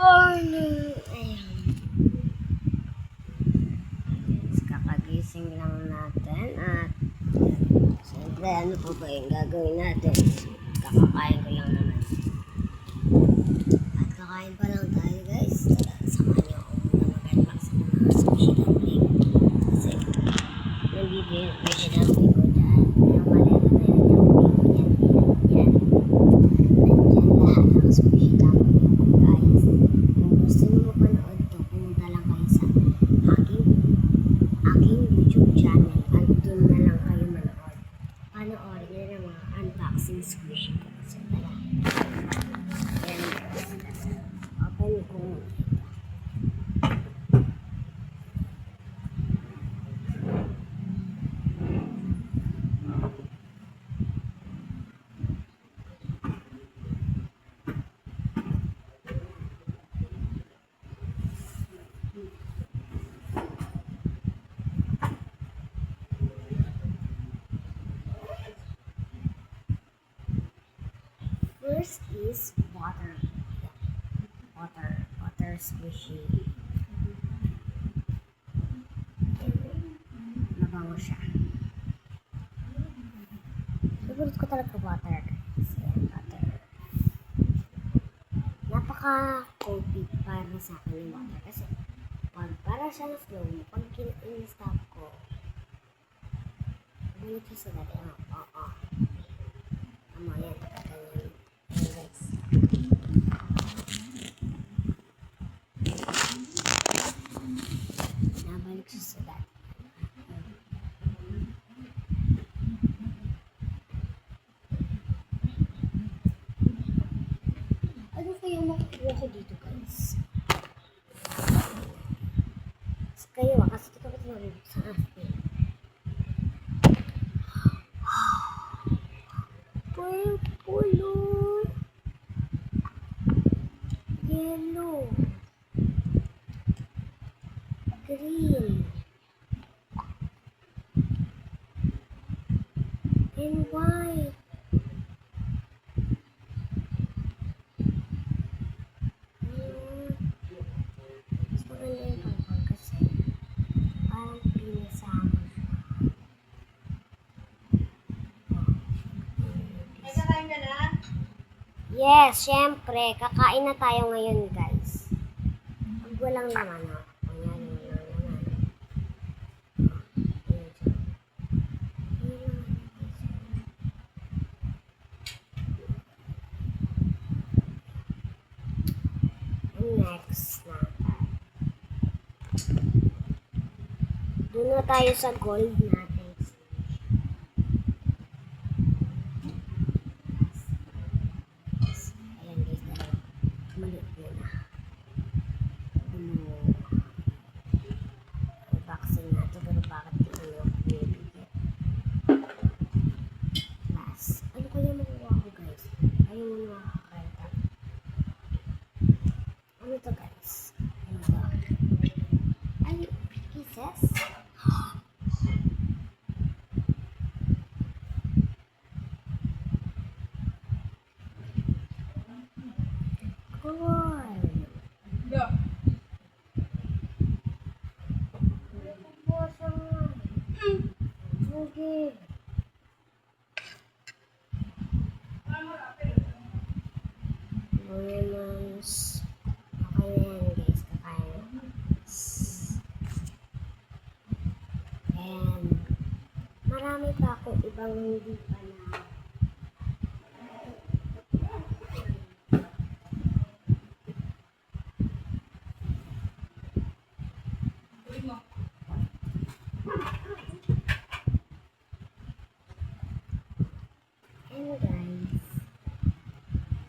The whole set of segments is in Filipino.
morning! Ayan. Kakagising lang natin at siyempre ano po ba yung gagawin natin? Kakakain ko lang naman. At kakain pa lang tayo guys. Samahan niyo ako muna mag-unbox sa mga sushi dumpling. Kasi nandito yung sushi dumpling ko dyan. Pero malito na yun yung pingo yan. Nandyan lahat ng sushi dumpling ko guys. Kung gusto nyo mapanood to, pumunta lang kayo sa aking YouTube channel at doon na lang kayo manood. Panoorin nyo ng mga unboxing squishy ko. So tara. Ayan guys. Open ko muna. First is water squishy. Mabango siya. Favorite ko talaga water. Water. Napaka-cold para sa akin yung water. Kasi para siyang slow. Pag in-stop ko, balik siya sa dati. Tama yan. Ganyan. Guys. Nabalik siya sa dati. Ano kaya makukuha ko dito guys? Kayo kasi ito ko tinaribig sa akin. Purple, yellow, green, and white. Mas maganda yung purple kasi parang pinisama siya. Kakain ka na? Yes, syempre. Kakain na tayo ngayon, guys. Pag walang laman, ha? Kunyari, walang laman. Next na tayo. Doon na tayo sa gold natin. Ayan guys, maliit na. Unboxing na ito, pero bakit dito na ako binibigyan? Last. Ano kaya makuha ko guys? Ayaw mo na makakakita. Ano to guys? Ano to? Ay, pieces? Cool. Yeah. Buwasan nga. Sige. Lemons. Okay na yan guys. Kakain. And marami pa akong ibang hindi pa na Ulit mo. and guys,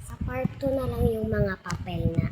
sa part 2 na lang yung mga papel na